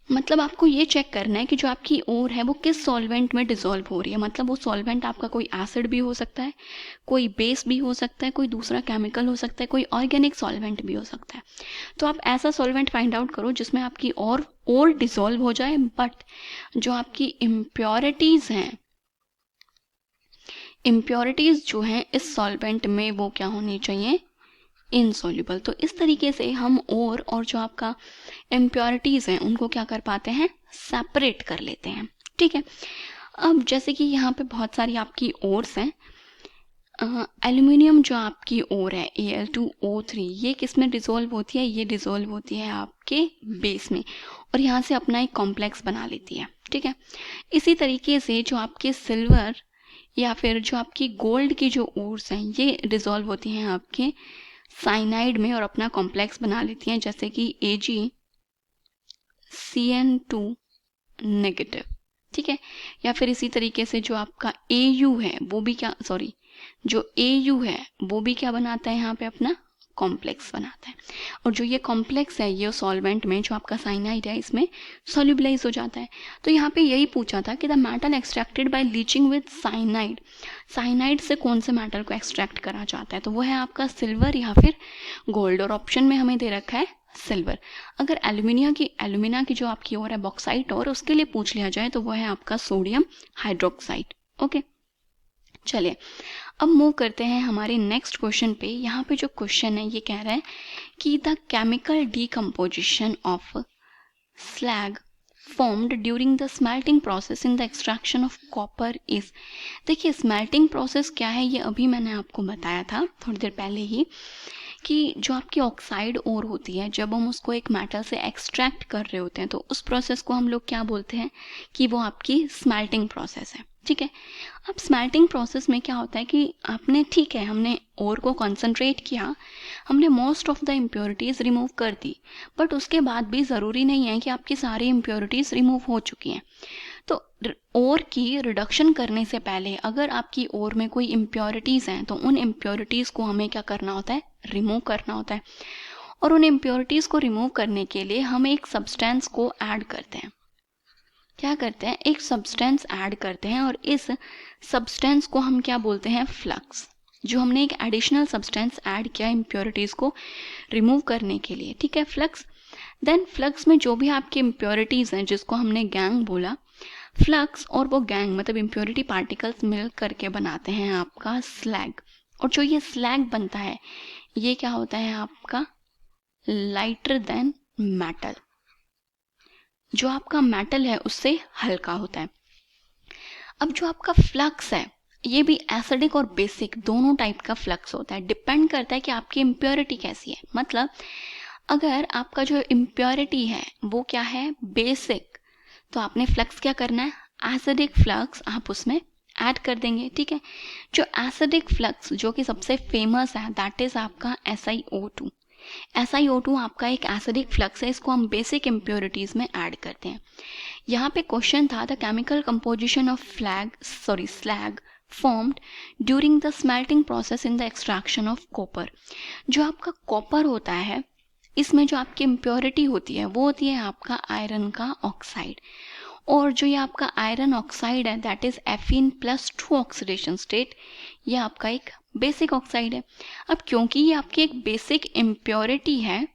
मतलब आपको ये चेक करना है कि जो आपकी ओर है वो किस सॉल्वेंट में डिसॉल्व हो रही है। मतलब वो सॉल्वेंट आपका कोई एसिड भी हो सकता है, कोई बेस भी हो सकता है, कोई दूसरा केमिकल हो सकता है, कोई ऑर्गेनिक सॉल्वेंट भी हो सकता है। तो आप ऐसा सॉल्वेंट फाइंड आउट करो जिसमें आपकी ओर डिसॉल्व हो जाए बट जो आपकी इम्प्योरिटीज़ हैं इम्प्योरिटीज़ जो हैं इस सॉल्वेंट में वो क्या होनी चाहिए, इनसॉल्युबल। तो इस तरीके से हम और जो आपका इम्प्योरिटीज़ हैं उनको क्या कर पाते हैं, सेपरेट कर लेते हैं। ठीक है, अब जैसे कि यहाँ पे बहुत सारी आपकी ओर्स हैं, एल्यूमिनियम जो आपकी ओर है Al2O3 ये किस में डिज़ोल्व होती है, ये डिज़ोल्व होती है आपके बेस में और यहाँ से अपना एक कॉम्प्लेक्स बना लेती है। ठीक है, इसी तरीके से जो आपके सिल्वर या फिर जो आपकी गोल्ड की जो ओर्स हैं ये डिज़ोल्व होती हैं आपके साइनाइड में और अपना कॉम्प्लेक्स बना लेती हैं, जैसे कि AgCN2 नेगेटिव। ठीक है, या फिर इसी तरीके से जो आपका Au है वो भी क्या, सॉरी, जो Au है वो भी क्या बनाता है, यहाँ पे अपना कॉम्प्लेक्स बनाता है और जो ये कॉम्प्लेक्स है ये सॉल्वेंट में जो आपका साइनाइड है इसमें सॉल्युबलाइज हो जाता है। तो यहाँ पे यही पूछा था कि the metal extracted bye leaching with cyanide, cyanide से कौन से मेटल को एक्सट्रैक्ट करा जाता है, तो वो है आपका सिल्वर या फिर गोल्ड और ऑप्शन में हमें दे रखा है सिल्वर। अगर एल्यूमिना की जो आपकी ओर है बॉक्साइट और उसके लिए पूछ लिया जाए तो वो है आपका सोडियम हाइड्रोक्साइड। ओके, चलिए अब मूव करते हैं हमारे नेक्स्ट क्वेश्चन पे। यहाँ पे जो क्वेश्चन है ये कह रहा है कि the chemical decomposition of slag formed during the smelting process in the extraction of copper is। देखिए स्मेल्टिंग प्रोसेस क्या है ये अभी मैंने आपको बताया था थोड़ी देर पहले ही कि जो आपकी ऑक्साइड ओर होती है जब हम उसको एक मेटल से एक्सट्रैक्ट कर रहे होते हैं तो उस प्रोसेस को हम लोग क्या बोलते हैं कि वो आपकी स्मेल्टिंग प्रोसेस है। ठीक है, अब स्मेल्टिंग प्रोसेस में क्या होता है कि आपने, ठीक है, हमने ओर को कंसंट्रेट किया, हमने most of the impurities remove कर दी, बट उसके बाद भी ज़रूरी नहीं है कि आपकी सारी इम्प्योरिटीज़ रिमूव हो चुकी हैं। तो ओर की रिडक्शन करने से पहले अगर आपकी ओर में कोई इम्प्योरिटीज़ हैं तो उन इम्प्योरिटीज़ को हमें क्या करना होता है, रिमूव करना होता है। और उन इम्प्योरिटीज़ को रिमूव करने के लिए हम एक सब्सटेंस को ऐड करते हैं। क्या करते हैं, एक सब्सटेंस ऐड करते हैं और इस सब्सटेंस को हम क्या बोलते हैं, फ्लक्स। जो हमने एक एडिशनल सब्सटेंस ऐड किया इम्प्योरिटीज़ को रिमूव करने के लिए, ठीक है, फ्लक्स। देन फ्लक्स में जो भी आपकी इम्प्योरिटीज़ हैं जिसको हमने गैंग बोला, फ्लक्स और वो गैंग मतलब इम्प्योरिटी पार्टिकल्स मिल करके बनाते हैं आपका स्लैग। और जो ये स्लैग बनता है ये क्या होता है आपका लाइटर देन मेटल, जो आपका मेटल है उससे हल्का होता है। अब जो आपका फ्लक्स है ये भी एसिडिक और बेसिक दोनों टाइप का फ्लक्स होता है, डिपेंड करता है कि आपकी इम्प्योरिटी कैसी है। मतलब अगर आपका जो इम्प्योरिटी है वो क्या है, बेसिक, तो आपने फ्लक्स क्या करना है, एसिडिक फ्लक्स आप उसमें ऐड कर देंगे। ठीक है, जो एसिडिक फ्लक्स जो कि सबसे फेमस है दैट इज आपका SiO2। SiO2 आपका एक एसिडिक फ्लक्स है, इसको हम बेसिक इम्प्योरिटीज में ऐड करते हैं। यहाँ पे क्वेश्चन था the chemical composition of slag formed during the smelting process in the extraction of copper। जो आपका कॉपर होता है इसमें जो आपकी इम्प्योरिटी होती है वो होती है आपका आयरन का ऑक्साइड, और जो ये आपका आयरन ऑक्साइड है that is Fe+2 oxidation state, ये आपका एक बेसिक ऑक्साइड है। अब क्योंकि ये आपकी एक बेसिक इम्प्योरिटी है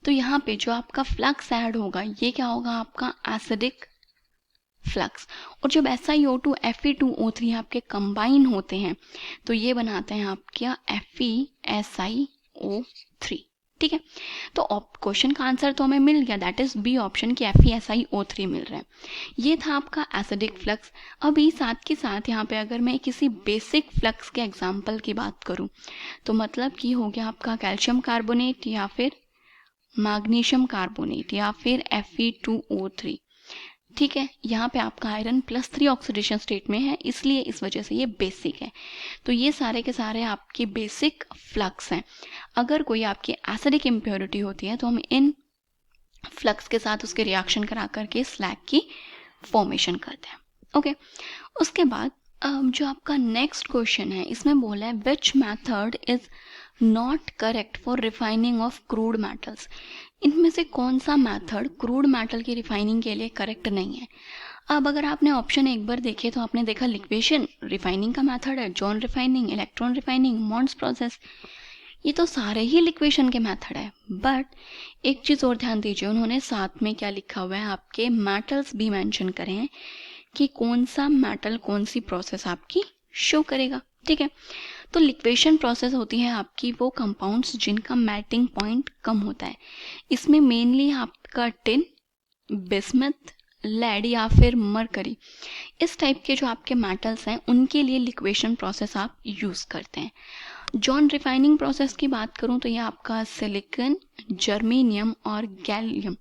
तो यहाँ पे जो आपका फ्लक्स ऐड होगा ये क्या होगा, आपका एसिडिक फ्लक्स। और जब SiO2 Fe2O3 आपके कंबाइन होते हैं तो ये बनाते हैं आपका FeSiO3। ठीक है, तो क्वेश्चन का आंसर तो हमें मिल गया, दैट इज बी ऑप्शन की FeSiO3 मिल रहा है। ये था आपका एसिडिक फ्लक्स। अभी साथ के साथ यहाँ पे अगर मैं किसी बेसिक फ्लक्स के एग्जांपल की बात करूँ तो मतलब कि हो गया आपका कैल्शियम कार्बोनेट या फिर मैग्नीशियम कार्बोनेट या फिर Fe2O3। ठीक है, यहाँ पे आपका आयरन +3 ऑक्सीडेशन स्टेट में है इसलिए इस वजह से ये बेसिक है। तो ये सारे के सारे आपके बेसिक फ्लक्स हैं। अगर कोई आपकी एसिडिक इम्प्योरिटी होती है तो हम इन फ्लक्स के साथ उसके रिएक्शन करा करके स्लैग की फॉर्मेशन करते हैं। ओके, उसके बाद जो आपका नेक्स्ट क्वेश्चन है इसमें बोला है which method is not correct for refining of crude metals. इनमें से कौन सा मेथड क्रूड मेटल की रिफाइनिंग के लिए करेक्ट नहीं है। अब अगर आपने ऑप्शन एक बार देखे तो आपने देखा लिक्वेशन रिफाइनिंग का मेथड है, zone refining, electron refining, Mond's process, ये तो सारे ही लिक्वेशन के मेथड है। बट एक चीज़ और ध्यान दीजिए, उन्होंने साथ में क्या लिखा हुआ है, आपके मेटल्स भी मेंशन करे हैं कि कौन सा मेटल कौन सी प्रोसेस आपकी शो करेगा। ठीक है, तो लिक्वेशन प्रोसेस होती है आपकी वो कंपाउंड्स जिनका मेल्टिंग पॉइंट कम होता है। इसमें मेनली आपका टिन, बिस्मथ, लेड या फिर मरकरी, इस टाइप के जो आपके मेटल्स हैं उनके लिए लिक्वेशन प्रोसेस आप यूज़ करते हैं। जॉन रिफाइनिंग प्रोसेस की बात करूं तो ये आपका सिलिकॉन, जर्मेनियम और गैलियम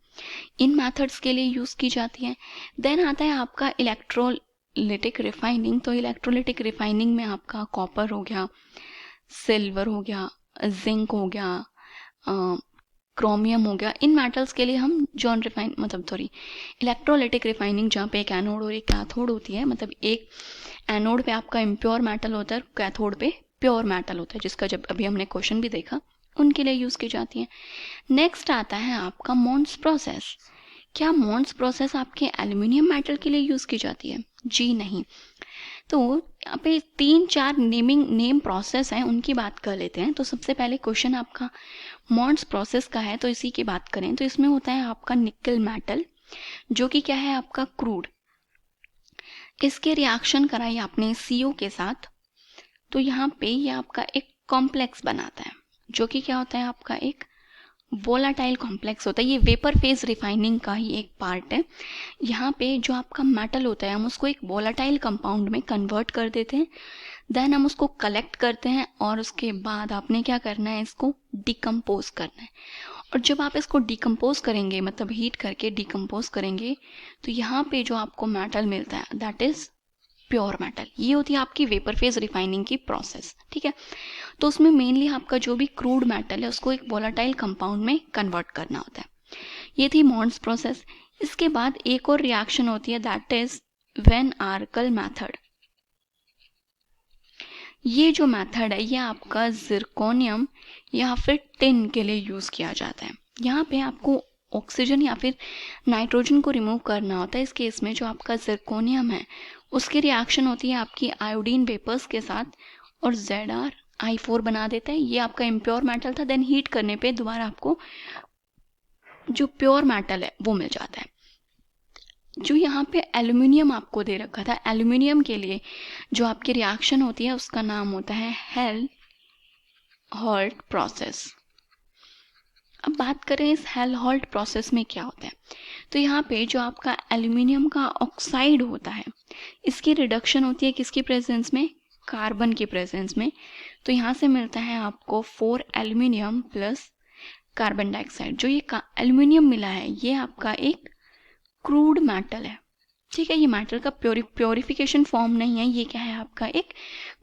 इन मेथड्स के लिए यूज़ की जाती है। देन आता है आपका इलेक्ट्रोलिटिक रिफाइनिंग। तो इलेक्ट्रोलिटिक रिफाइनिंग में आपका कॉपर हो गया, सिल्वर हो गया, जिंक हो गया, क्रोमियम हो गया, इन मेटल्स के लिए हम जॉन रिफाइन इलेक्ट्रोलिटिक रिफाइनिंग, जहाँ पे एक एनोड और एक कैथोड होती है, मतलब एक एनोड पे आपका इम्प्योर मेटल होता है, कैथोड पे प्योर मेटल होता है, जिसका जब अभी हमने क्वेश्चन भी देखा, उनके लिए यूज़ की जाती है। नेक्स्ट आता है आपका मॉन्स प्रोसेस। क्या मॉन्स प्रोसेस आपके एल्यूमिनियम मेटल के लिए यूज़ की जाती है? जी नहीं। तो यहाँ पे 3-4 नेम प्रोसेस हैं, उनकी बात कर लेते हैं। तो सबसे पहले क्वेश्चन आपका मॉन्स प्रोसेस का है, तो इसी की बात करें तो इसमें होता है आपका निकल मेटल, जो कि क्या है आपका क्रूड। इसके रिएक्शन कराई आपने CO के साथ, तो यहाँ पे ये आपका एक कॉम्प्लेक्स बनाता है, जो कि क्या होता है आपका एक वोलाटाइल कॉम्प्लेक्स होता है। ये वेपर फेज रिफाइनिंग का ही एक पार्ट है। यहाँ पे जो आपका मेटल होता है हम उसको एक वोलाटाइल कंपाउंड में कन्वर्ट कर देते हैं, देन हम उसको कलेक्ट करते हैं और उसके बाद आपने क्या करना है, इसको डिकम्पोज करना है। और जब आप इसको डिकम्पोज करेंगे, मतलब हीट करके डिकम्पोज करेंगे, तो यहाँ पे जो आपको मेटल मिलता है दैट इज प्योर मेटल। ये होती है आपकी वेपर फेज रिफाइनिंग की प्रोसेस। ठीक है, तो उसमें मेनली आपका जो भी क्रूड मेटल है उसको एक वोलाटाइल कंपाउंड में कन्वर्ट करना होता है। ये थी मॉन्स प्रोसेस। इसके बाद एक और रिएक्शन होती है दैट इज वैन आर्कल मेथड। ये जो मेथड है ये आपका जिरकोनियम या फिर टिन के लिए यूज़ किया जाता है। यहाँ पे आपको ऑक्सीजन या फिर नाइट्रोजन को रिमूव करना होता है। इस केस में जो आपका जिरकोनियम है उसकी रिएक्शन होती है आपकी आयोडीन वेपर्स के साथ और ZrI4 बना देता है। ये आपका इम्प्योर मेटल था, देन हीट करने पे दोबारा आपको जो प्योर मेटल है वो मिल जाता है। जो यहाँ पे एल्यूमिनियम आपको दे रखा था, एल्यूमिनियम के लिए जो आपकी रिएक्शन होती है उसका नाम होता है हेल्होल्ट्ज प्रोसेस। अब बात करें इस हेल्होल्ट्ज प्रोसेस में क्या होता है, तो यहाँ पे जो आपका एल्यूमिनियम का ऑक्साइड होता है इसकी रिडक्शन होती है किसकी प्रेजेंस में, कार्बन की प्रेजेंस में। तो यहाँ से मिलता है आपको 4 एल्यूमिनियम प्लस कार्बन डाइऑक्साइड। जो ये एल्यूमिनियम मिला है ये आपका एक क्रूड मेटल है। ठीक है, ये मेटल का प्योरिफिकेशन फॉर्म नहीं है, ये क्या है आपका एक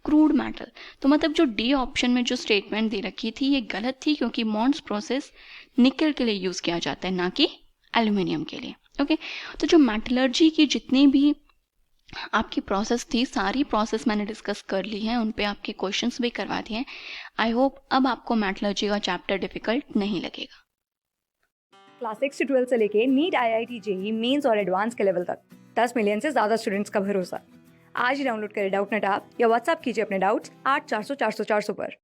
क्रूड मेटल। तो मतलब जो डी ऑप्शन में जो स्टेटमेंट दे रखी थी ये गलत थी, क्योंकि मॉन्स प्रोसेस निकल के लिए यूज़ किया जाता है ना कि एल्यूमिनियम के लिए। ओके, तो जो मेटलर्जी की जितनी भी आपकी प्रोसेस थी सारी प्रोसेस मैंने डिस्कस कर ली है, उन पे आपके क्वेश्चंस भी करवा दिए हैं। आई होप अब आपको मेटलर्जी का चैप्टर डिफिकल्ट नहीं लगेगा। क्लास 6 से 12 से लेके नीट, IIT, JEE मेंस और एडवांस के लेवल तक 10 मिलियन से ज़्यादा स्टूडेंट्स का भरोसा। आज ही डाउनलोड करें डाउटनेट ऐप या व्हाट्सएप कीजिए अपने डाउट्स 8400 400 400 पर।